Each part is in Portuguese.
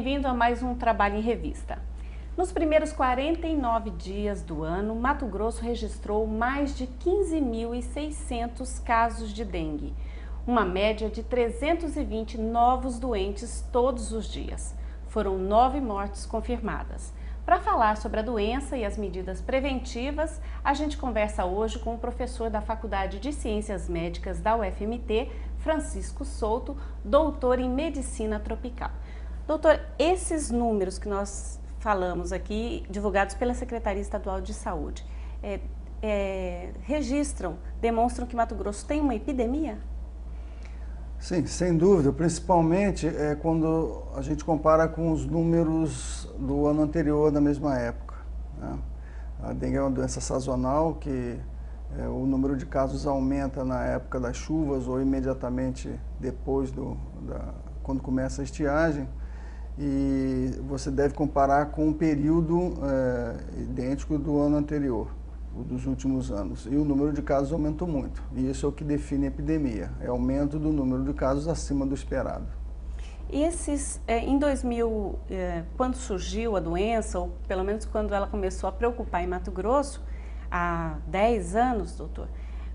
bem-vindo a mais um Trabalho em Revista. Nos primeiros 49 dias do ano, Mato Grosso registrou mais de 15.600 casos de dengue, uma média de 320 novos doentes todos os dias. Foram 9 mortes confirmadas. Para falar sobre a doença e as medidas preventivas, a gente conversa hoje com o professor da Faculdade de Ciências Médicas da UFMT, Francisco Souto, doutor em Medicina Tropical. Doutor, esses números que nós falamos aqui, divulgados pela Secretaria Estadual de Saúde, demonstram que Mato Grosso tem uma epidemia? Sim, sem dúvida, principalmente quando a gente compara com os números do ano anterior, da mesma época, né? A dengue é uma doença sazonal que o número de casos aumenta na época das chuvas ou imediatamente depois quando começa a estiagem, e você deve comparar com um período idêntico do ano anterior, dos últimos anos, e o número de casos aumentou muito, e isso é o que define a epidemia, é o aumento do número de casos acima do esperado. E em 2000, quando surgiu a doença, ou pelo menos quando ela começou a preocupar em Mato Grosso, há 10 anos, doutor,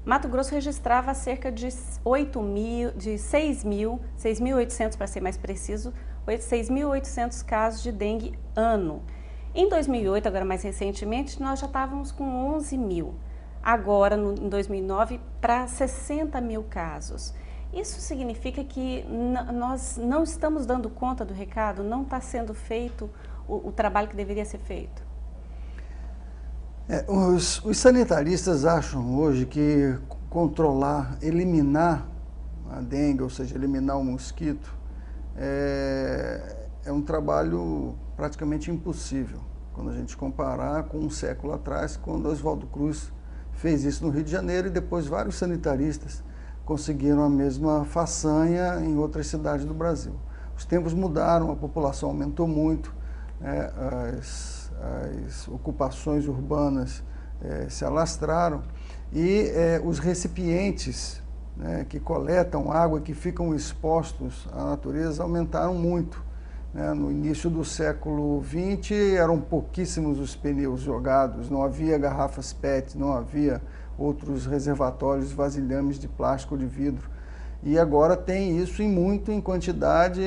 Mato Grosso registrava cerca de 6.800, para ser mais preciso, 6.800 casos de dengue ano. Em 2008, agora mais recentemente, nós já estávamos com 11 mil. Agora, em 2009, para 60 mil casos. Isso significa que nós não estamos dando conta do recado, não está sendo feito o trabalho que deveria ser feito? Os sanitaristas acham hoje que controlar, eliminar a dengue, ou seja, eliminar o mosquito, é um trabalho praticamente impossível, quando a gente comparar com um século atrás, quando Oswaldo Cruz fez isso no Rio de Janeiro, e depois vários sanitaristas conseguiram a mesma façanha em outras cidades do Brasil. Os tempos mudaram, a população aumentou muito, as ocupações urbanas se alastraram, e os recipientes que coletam água, que ficam expostos à natureza, aumentaram muito. No início do século XX, eram pouquíssimos os pneus jogados, não havia garrafas PET, não havia outros reservatórios, vasilhames de plástico ou de vidro. E agora tem isso em quantidade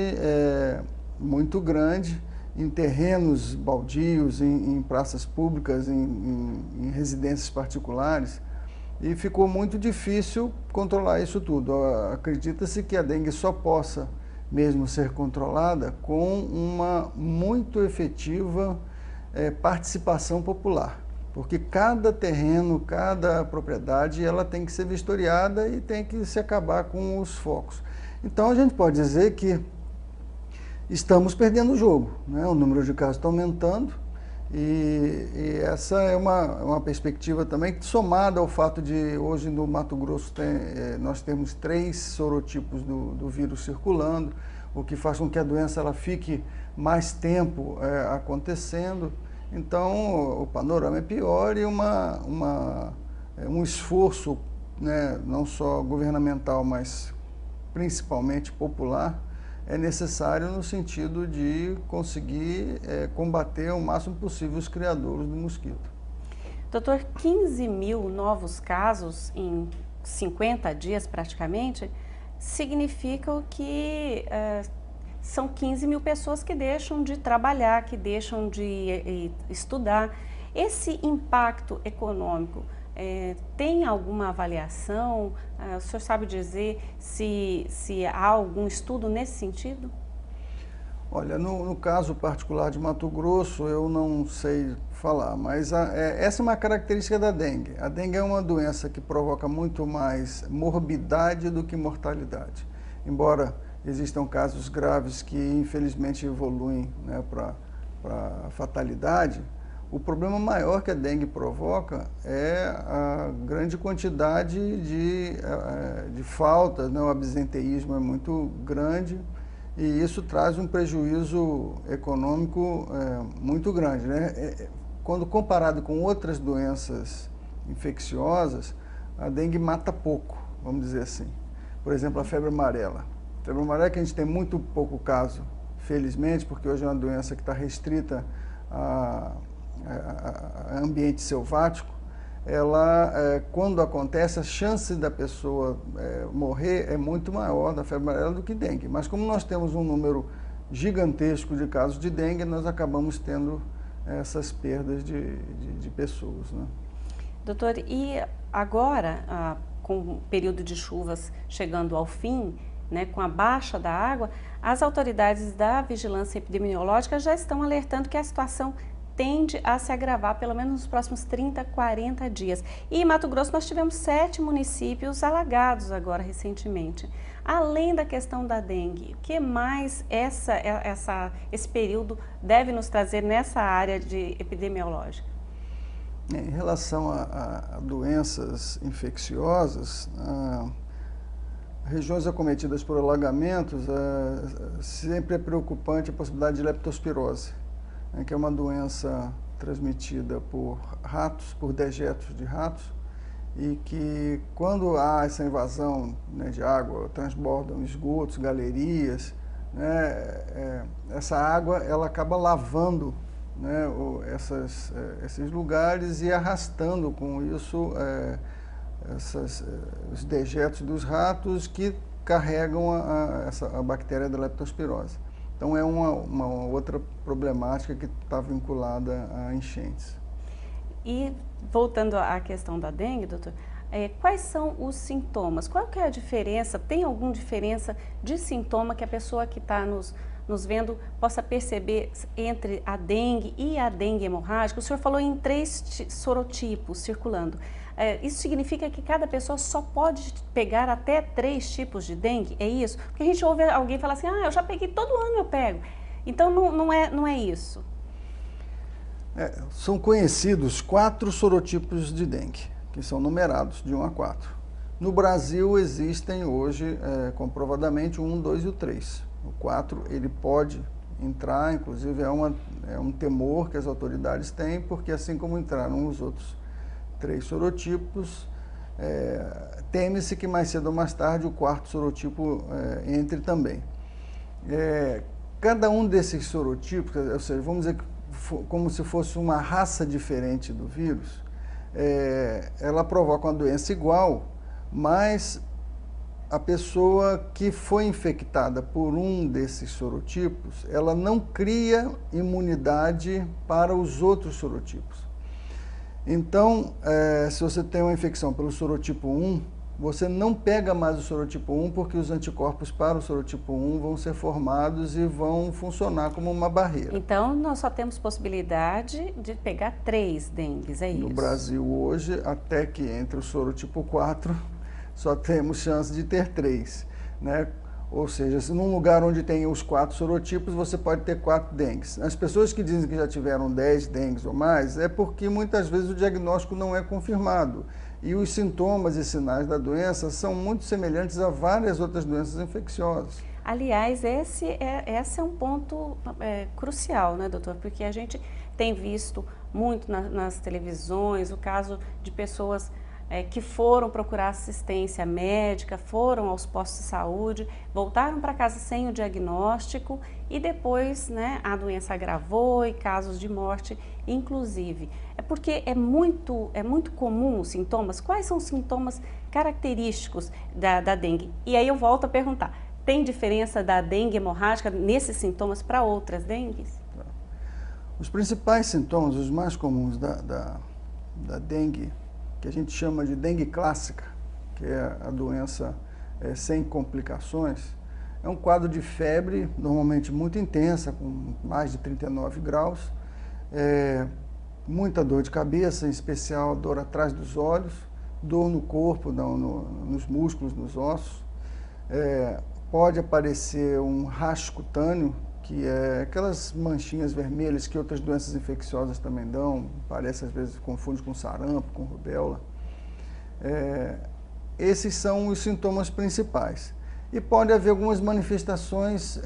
muito grande, em terrenos baldios, em praças públicas, em residências particulares. E ficou muito difícil controlar isso tudo. Acredita-se que a dengue só possa mesmo ser controlada com uma muito efetiva participação popular. Porque cada terreno, cada propriedade, ela tem que ser vistoriada e tem que se acabar com os focos. Então a gente pode dizer que estamos perdendo o jogo, né? O número de casos está aumentando, e essa é uma perspectiva também, somada ao fato de hoje no Mato Grosso nós temos 3 sorotipos do vírus circulando, o que faz com que a doença ela fique mais tempo acontecendo. Então o panorama é pior, e um esforço, né, não só governamental, mas principalmente popular, é necessário no sentido de conseguir combater o máximo possível os criadores do mosquito. Doutor, 15 mil novos casos em 50 dias praticamente, significam que são 15 mil pessoas que deixam de trabalhar, que deixam de estudar. Esse impacto econômico, tem alguma avaliação? O senhor sabe dizer se há algum estudo nesse sentido? Olha, no caso particular de Mato Grosso, eu não sei falar, mas essa é uma característica da dengue. A dengue é uma doença que provoca muito mais morbidade do que mortalidade. Embora existam casos graves que infelizmente evoluem, né, para fatalidade, o problema maior que a dengue provoca é a grande quantidade de faltas, né? O absenteísmo é muito grande, e isso traz um prejuízo econômico muito grande, né? Quando comparado com outras doenças infecciosas, a dengue mata pouco, vamos dizer assim. Por exemplo, a febre amarela. A febre amarela, que a gente tem muito pouco caso felizmente, porque hoje é uma doença que está restrita a ambiente selvático, ela, quando acontece, a chance da pessoa morrer é muito maior da febre amarela do que dengue. Mas como nós temos um número gigantesco de casos de dengue, nós acabamos tendo essas perdas de pessoas, né? Doutor, e agora, com o período de chuvas chegando ao fim, né, com a baixa da água, as autoridades da vigilância epidemiológica já estão alertando que a situação tende a se agravar pelo menos nos próximos 30, 40 dias. E em Mato Grosso nós tivemos 7 municípios alagados agora recentemente. Além da questão da dengue, o que mais esse período deve nos trazer nessa área de epidemiológica? Em relação a doenças infecciosas, regiões acometidas por alagamentos, sempre é preocupante a possibilidade de leptospirose, que é uma doença transmitida por ratos, por dejetos de ratos, e que quando há essa invasão, né, de água, transbordam esgotos, galerias, né, essa água ela acaba lavando, né, esses lugares e arrastando com isso os dejetos dos ratos que carregam a bactéria da leptospirose. Então é uma outra problemática que está vinculada a enchentes. E voltando à questão da dengue, doutor, quais são os sintomas? Qual que é a diferença? Tem alguma diferença de sintoma que a pessoa que está nos vendo possa perceber entre a dengue e a dengue hemorrágica? O senhor falou em 3 sorotipos circulando. Isso significa que cada pessoa só pode pegar até 3 tipos de dengue? É isso? Porque a gente ouve alguém falar assim, eu já peguei, todo ano eu pego. Então não é isso. São conhecidos 4 sorotipos de dengue, que são numerados de 1 a 4. No Brasil existem hoje, comprovadamente, o 1, 2 e o 3. O 4 ele pode entrar, inclusive é um temor que as autoridades têm, porque assim como entraram os outros 3 sorotipos, teme-se que mais cedo ou mais tarde o 4º sorotipo entre também. Cada um desses sorotipos, ou seja, vamos dizer que como se fosse uma raça diferente do vírus, ela provoca uma doença igual, mas a pessoa que foi infectada por um desses sorotipos, ela não cria imunidade para os outros sorotipos. Então, se você tem uma infecção pelo sorotipo 1, você não pega mais o sorotipo 1 porque os anticorpos para o sorotipo 1 vão ser formados e vão funcionar como uma barreira. Então, nós só temos possibilidade de pegar 3 dengues, é isso? No Brasil hoje, até que entre o sorotipo 4, só temos chance de ter 3, né? Ou seja, se num lugar onde tem os 4 sorotipos, você pode ter 4 dengues. As pessoas que dizem que já tiveram 10 dengues ou mais, é porque muitas vezes o diagnóstico não é confirmado. E os sintomas e sinais da doença são muito semelhantes a várias outras doenças infecciosas. Aliás, esse é um ponto crucial, né, doutor? Porque a gente tem visto muito nas televisões o caso de pessoas que foram procurar assistência médica, foram aos postos de saúde, voltaram para casa sem o diagnóstico e depois, né, a doença agravou e casos de morte, inclusive. É porque é muito comum os sintomas. Quais são os sintomas característicos da dengue? E aí eu volto a perguntar, tem diferença da dengue hemorrágica nesses sintomas para outras dengues? Os principais sintomas, os mais comuns da dengue, que a gente chama de dengue clássica, que é a doença sem complicações, é um quadro de febre, normalmente muito intensa, com mais de 39 graus, muita dor de cabeça, em especial dor atrás dos olhos, dor no corpo, nos músculos, nos ossos. Pode aparecer um racho cutâneo, que é aquelas manchinhas vermelhas que outras doenças infecciosas também dão, parece às vezes confunde com sarampo, com rubéola. Esses são os sintomas principais. E pode haver algumas manifestações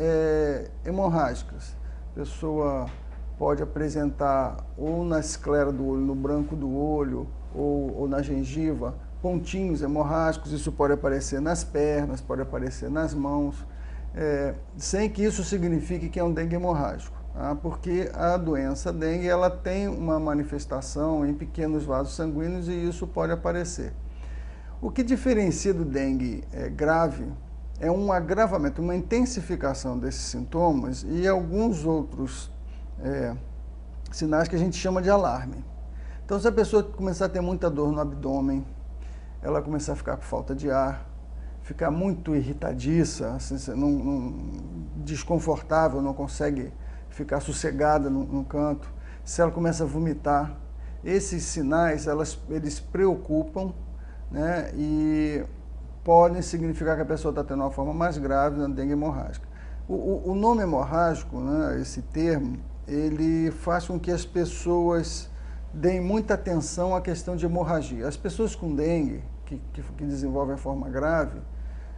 hemorrágicas. A pessoa pode apresentar ou na esclera do olho, no branco do olho, ou na gengiva, pontinhos hemorrágicos. Isso pode aparecer nas pernas, pode aparecer nas mãos. sem que isso signifique que é um dengue hemorrágico, tá? Porque a doença dengue ela tem uma manifestação em pequenos vasos sanguíneos e isso pode aparecer. O que diferencia do dengue grave é um agravamento, uma intensificação desses sintomas e alguns outros sinais que a gente chama de alarme. Então, se a pessoa começar a ter muita dor no abdômen, ela começar a ficar com falta de ar, ficar muito irritadiça, assim, desconfortável, não consegue ficar sossegada no canto, se ela começa a vomitar, esses sinais eles preocupam, né, e podem significar que a pessoa está tendo uma forma mais grave da dengue hemorrágica. O nome hemorrágico, né, esse termo, ele faz com que as pessoas deem muita atenção à questão de hemorragia. As pessoas com dengue, que desenvolvem a forma grave,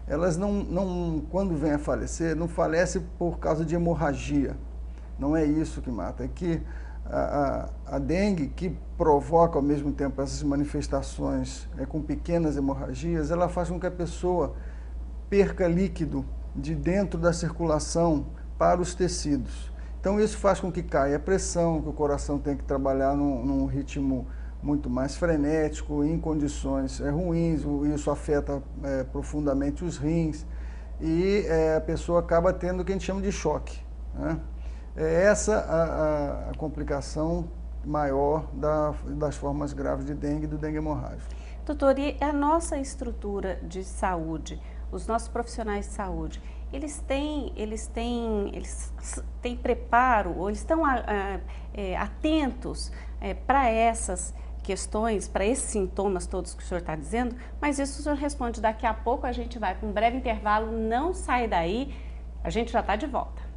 elas quando vêm a falecer, não falecem por causa de hemorragia. Não é isso que mata, é que a dengue, que provoca ao mesmo tempo essas manifestações com pequenas hemorragias, ela faz com que a pessoa perca líquido de dentro da circulação para os tecidos. Então isso faz com que caia a pressão, que o coração tem que trabalhar num ritmo muito mais frenético, em condições ruins, isso afeta profundamente os rins e a pessoa acaba tendo o que a gente chama de choque, né? É essa a complicação maior das formas graves de dengue e do dengue hemorrágico. Doutor, e a nossa estrutura de saúde, os nossos profissionais de saúde, eles têm preparo, ou eles estão atentos para essas questões, para esses sintomas todos que o senhor está dizendo? Mas isso o senhor responde daqui a pouco, a gente vai para um breve intervalo, não sai daí, a gente já está de volta.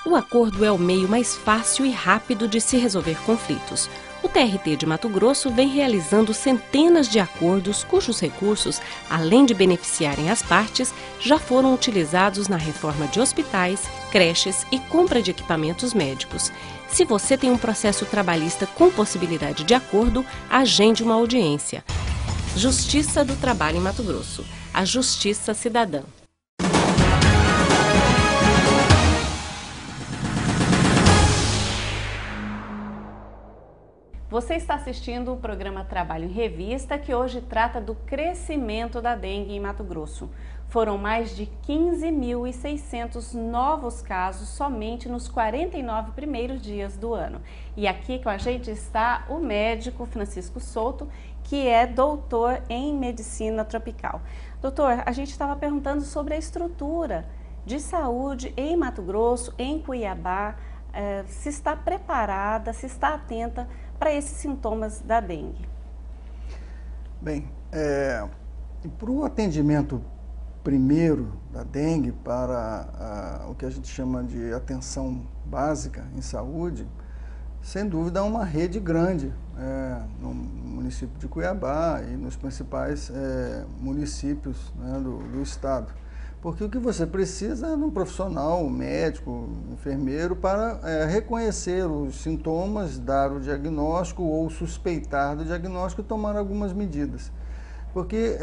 O acordo é o meio mais fácil e rápido de se resolver conflitos. O TRT de Mato Grosso vem realizando centenas de acordos cujos recursos, além de beneficiarem as partes, já foram utilizados na reforma de hospitais, creches e compra de equipamentos médicos. Se você tem um processo trabalhista com possibilidade de acordo, agende uma audiência. Justiça do Trabalho em Mato Grosso. A Justiça Cidadã. Você está assistindo o programa Trabalho em Revista, que hoje trata do crescimento da dengue em Mato Grosso. Foram mais de 15.600 novos casos somente nos 49 primeiros dias do ano. E aqui com a gente está o médico Francisco Souto, que é doutor em medicina tropical. Doutor, a gente estava perguntando sobre a estrutura de saúde em Mato Grosso, em Cuiabá, se está preparada, se está atenta para esses sintomas da dengue. Bem, para o atendimento primeiro da dengue, para o que a gente chama de atenção básica em saúde, sem dúvida há uma rede grande no município de Cuiabá e nos principais municípios, né, do estado. Porque o que você precisa é de um profissional, um médico, um enfermeiro, para reconhecer os sintomas, dar o diagnóstico ou suspeitar do diagnóstico e tomar algumas medidas. Porque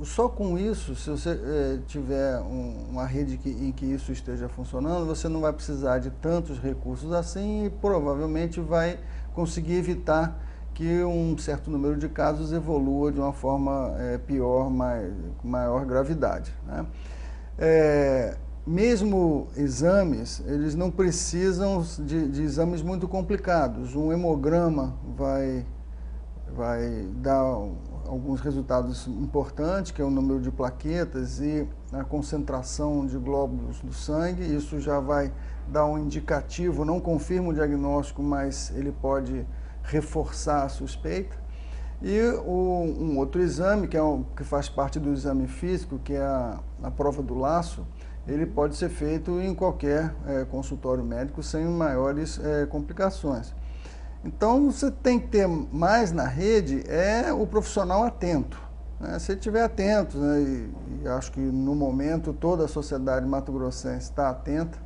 só com isso, se você tiver uma rede em que isso esteja funcionando, você não vai precisar de tantos recursos assim e provavelmente vai conseguir evitar que um certo número de casos evolua de uma forma pior, com maior gravidade, né? Mesmo exames, eles não precisam de exames muito complicados. Um hemograma vai dar alguns resultados importantes, que é o número de plaquetas e a concentração de glóbulos do sangue. Isso já vai dar um indicativo, não confirma o diagnóstico, mas ele pode reforçar a suspeita. E um outro exame, que faz parte do exame físico, que é a prova do laço, ele pode ser feito em qualquer consultório médico sem maiores complicações. Então, você tem que ter mais na rede o profissional atento, né? Se ele estiver atento, né, e acho que no momento toda a sociedade mato-grossense está atenta,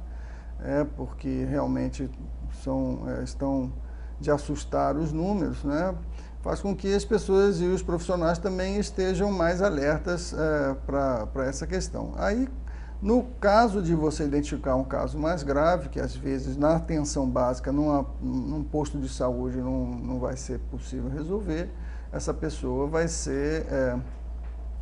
porque realmente estão de assustar os números, né? Faz com que as pessoas e os profissionais também estejam mais alertas para essa questão. Aí, no caso de você identificar um caso mais grave, que às vezes na atenção básica, num posto de saúde não vai ser possível resolver, essa pessoa vai ser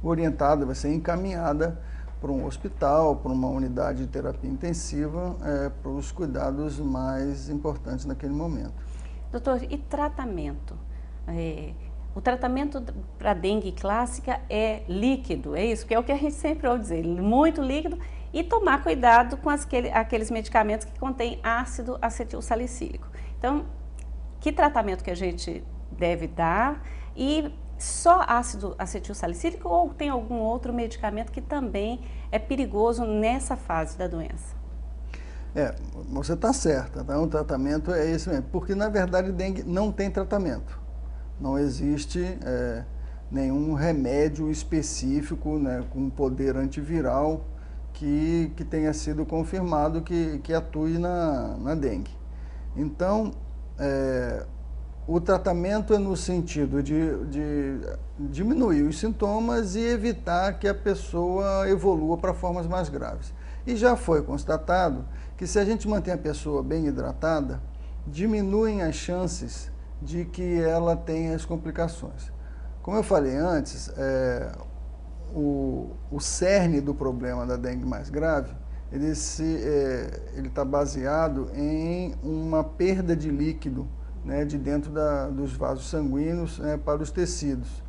orientada, vai ser encaminhada para um hospital, para uma unidade de terapia intensiva, para os cuidados mais importantes naquele momento. Doutor, e tratamento? O tratamento para dengue clássica é líquido, é isso? Que é o que a gente sempre ouve dizer, muito líquido, e tomar cuidado com aqueles medicamentos que contêm ácido acetilsalicílico. Então, que tratamento que a gente deve dar? E só ácido acetilsalicílico ou tem algum outro medicamento que também é perigoso nessa fase da doença? Você está certa, tá? O tratamento é esse mesmo, porque na verdade dengue não tem tratamento. Não existe nenhum remédio específico, né, com poder antiviral que tenha sido confirmado que atue na dengue. Então, o tratamento é no sentido de diminuir os sintomas e evitar que a pessoa evolua para formas mais graves. E já foi constatado que se a gente mantém a pessoa bem hidratada, diminuem as chances de que ela tenha as complicações. Como eu falei antes, o cerne do problema da dengue mais grave, ele está baseado em uma perda de líquido, né, de dentro dos vasos sanguíneos, para os tecidos.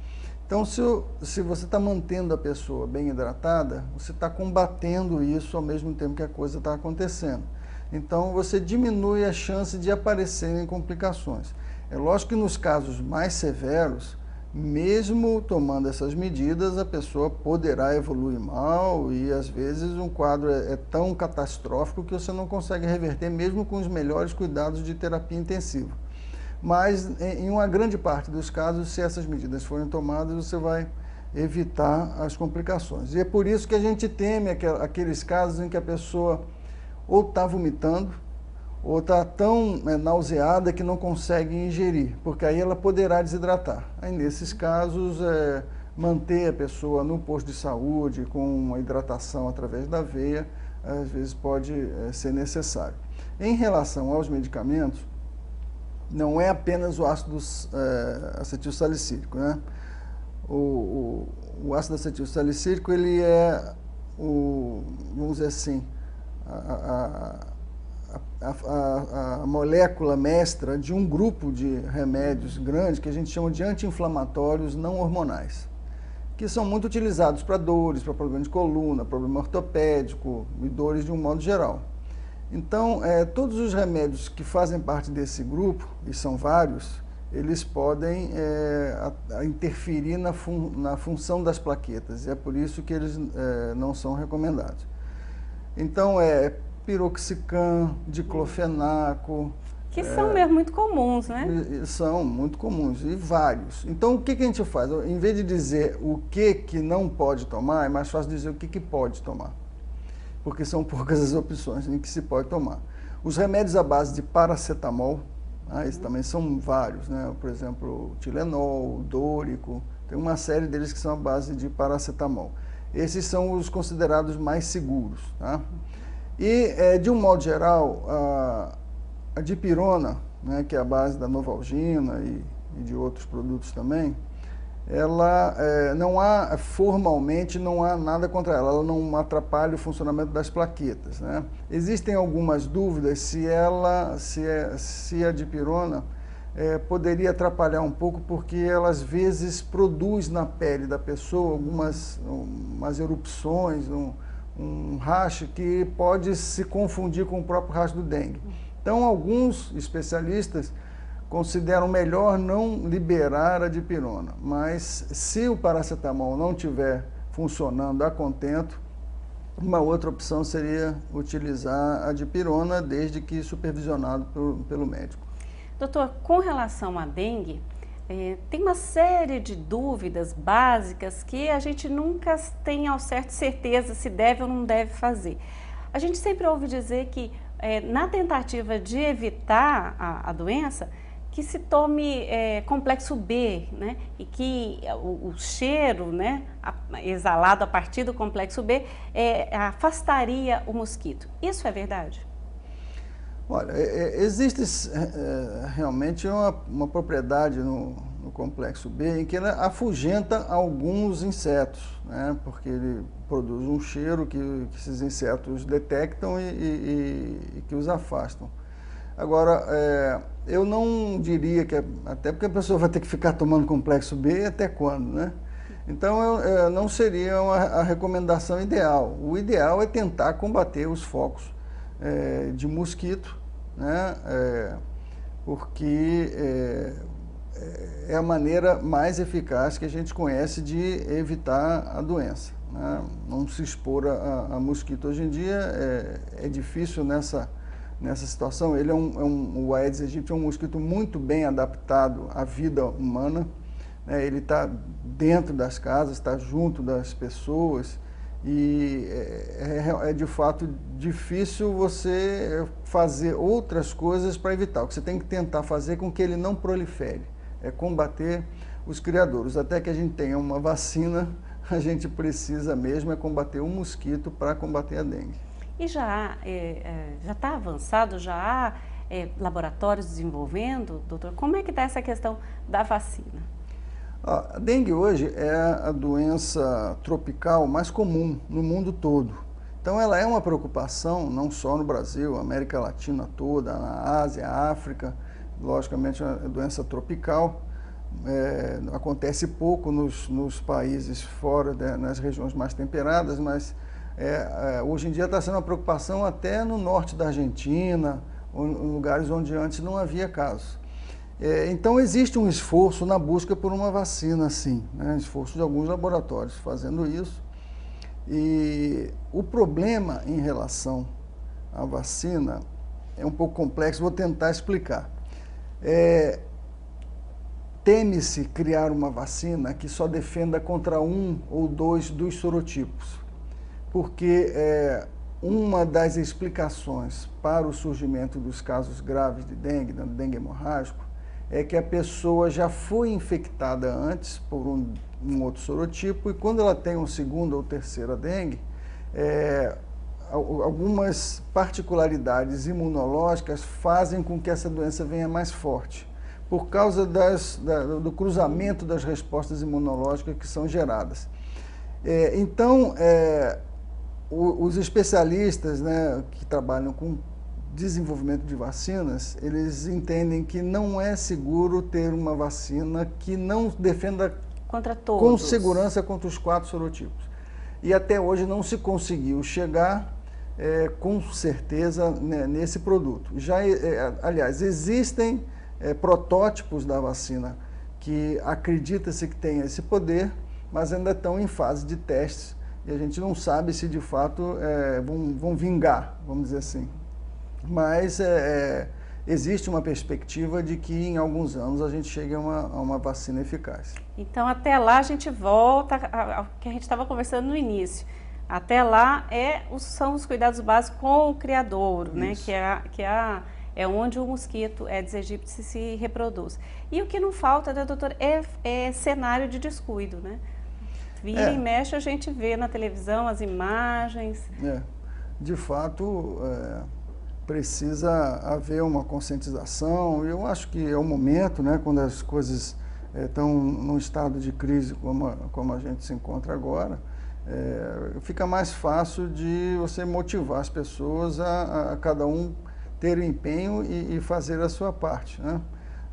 Então, se você está mantendo a pessoa bem hidratada, você está combatendo isso ao mesmo tempo que a coisa está acontecendo. Então, você diminui a chance de aparecerem complicações. É lógico que nos casos mais severos, mesmo tomando essas medidas, a pessoa poderá evoluir mal e, às vezes, um quadro é tão catastrófico que você não consegue reverter, mesmo com os melhores cuidados de terapia intensiva. Mas, em uma grande parte dos casos, se essas medidas forem tomadas, você vai evitar as complicações. E é por isso que a gente teme aqueles casos em que a pessoa ou está vomitando, ou está tão nauseada que não consegue ingerir, porque aí ela poderá desidratar. Aí, nesses casos, manter a pessoa no posto de saúde com uma hidratação através da veia, às vezes pode ser necessário. Em relação aos medicamentos, não é apenas o ácido acetilsalicílico, né? O ácido acetilsalicílico, ele é, vamos dizer assim, a molécula mestra de um grupo de remédios grandes que a gente chama de anti-inflamatórios não hormonais, que são muito utilizados para dores, para problema de coluna, problema ortopédico e dores de um modo geral. Então, todos os remédios que fazem parte desse grupo, e são vários, eles podem interferir na função das plaquetas, e é por isso que eles não são recomendados. Então, piroxicam, diclofenaco... Que são mesmo muito comuns, né? São muito comuns, e vários. Então, o que a gente faz? Em vez de dizer o que não pode tomar, é mais fácil dizer o que pode tomar, porque são poucas as opções em que se pode tomar. Os remédios à base de paracetamol, esses também são vários, né? Por exemplo, o Tilenol, o Dórico, tem uma série deles que são à base de paracetamol. Esses são os considerados mais seguros, tá? E, de um modo geral, a dipirona, né, que é a base da Novalgina e de outros produtos também, ela formalmente não há nada contra ela não atrapalha o funcionamento das plaquetas, né? Existem algumas dúvidas se a dipirona poderia atrapalhar um pouco, porque ela às vezes produz na pele da pessoa umas erupções, um racho que pode se confundir com o próprio racho do dengue. Então, alguns especialistas consideram melhor não liberar a dipirona, mas se o paracetamol não estiver funcionando a contento, uma outra opção seria utilizar a dipirona, desde que supervisionado pelo médico. Doutor, com relação à dengue, tem uma série de dúvidas básicas que a gente nunca tem ao certo certeza se deve ou não deve fazer. A gente sempre ouve dizer que na tentativa de evitar a doença, que se tome complexo B, né? E que o cheiro, né, exalado a partir do complexo B afastaria o mosquito. Isso é verdade? Olha, existe realmente uma propriedade no complexo B em que ele afugenta alguns insetos, né? Porque ele produz um cheiro que esses insetos detectam e que os afastam. Agora, eu não diria que, até porque a pessoa vai ter que ficar tomando complexo B até quando, né? Então, não seria a recomendação ideal. O ideal é tentar combater os focos de mosquito, né? Porque é a maneira mais eficaz que a gente conhece de evitar a doença, né? Não se expor a mosquito hoje em dia é difícil nessa situação. Ele o Aedes aegypti é um mosquito muito bem adaptado à vida humana, né? Ele está dentro das casas, está junto das pessoas e é de fato difícil você fazer outras coisas para evitar. O que você tem que tentar fazer com que ele não prolifere é combater os criadouros. Até que a gente tenha uma vacina, a gente precisa mesmo combater o mosquito para combater a dengue. E já está avançado, já há laboratórios desenvolvendo, doutor? Como é que está essa questão da vacina? A dengue hoje é a doença tropical mais comum no mundo todo. Então ela é uma preocupação, não só no Brasil, América Latina toda, na Ásia, África. Logicamente é uma doença tropical. Acontece pouco nos países fora, nas regiões mais temperadas, mas hoje em dia está sendo uma preocupação até no norte da Argentina, ou em lugares onde antes não havia casos. Então existe um esforço na busca por uma vacina, sim, né? Esforço de alguns laboratórios fazendo isso. E o problema em relação à vacina é um pouco complexo, vou tentar explicar. Teme-se criar uma vacina que só defenda contra um ou dois dos sorotipos, porque uma das explicações para o surgimento dos casos graves de dengue, da dengue hemorrágico, é que a pessoa já foi infectada antes por um outro sorotipo e quando ela tem uma segunda ou terceira dengue, algumas particularidades imunológicas fazem com que essa doença venha mais forte, por causa do cruzamento das respostas imunológicas que são geradas. Então, os especialistas, né, que trabalham com desenvolvimento de vacinas, eles entendem que não é seguro ter uma vacina que não defenda contra todos, com segurança contra os 4 sorotipos. E até hoje não se conseguiu chegar com certeza, né, nesse produto. Aliás, existem protótipos da vacina que acredita-se que tem esse poder, mas ainda estão em fase de testes e a gente não sabe se de fato vão vingar, vamos dizer assim. Mas existe uma perspectiva de que em alguns anos a gente chegue a uma vacina eficaz. Então até lá a gente volta ao que a gente estava conversando no início. Até lá são os cuidados básicos com o criadouro, né? Que é onde o mosquito Aedes aegypti se reproduz. E o que não falta, né, doutor, é cenário de descuido, né? Vira e mexe, a gente vê na televisão as imagens. De fato, precisa haver uma conscientização. Eu acho que é o momento, né, quando as coisas estão num estado de crise como a gente se encontra agora, fica mais fácil de você motivar as pessoas a cada um ter empenho e fazer a sua parte, né?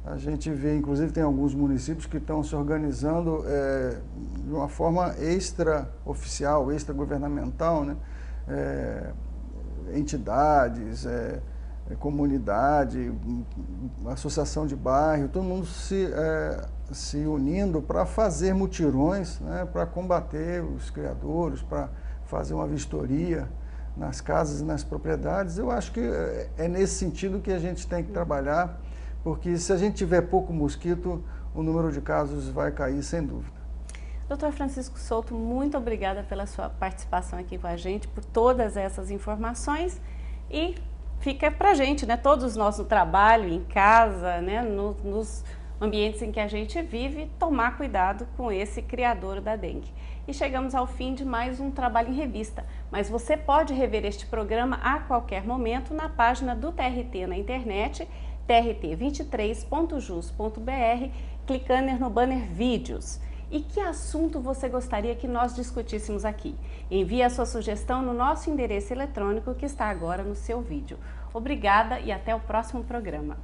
A gente vê, inclusive, tem alguns municípios que estão se organizando de uma forma extraoficial, extragovernamental, né? Entidades, comunidade, associação de bairro, todo mundo se unindo para fazer mutirões, né? Para combater os criadouros, para fazer uma vistoria nas casas e nas propriedades. Eu acho que é nesse sentido que a gente tem que trabalhar, porque se a gente tiver pouco mosquito, o número de casos vai cair sem dúvida. Doutor Francisco Souto, muito obrigada pela sua participação aqui com a gente, por todas essas informações e fica pra gente, né? Todos nós no trabalho, em casa, né? Nos ambientes em que a gente vive, tomar cuidado com esse criador da dengue. E chegamos ao fim de mais um Trabalho em Revista, mas você pode rever este programa a qualquer momento na página do TRT na internet, trt23.jus.br, clicando no banner Vídeos. E que assunto você gostaria que nós discutíssemos aqui? Envie a sua sugestão no nosso endereço eletrônico que está agora no seu vídeo. Obrigada e até o próximo programa.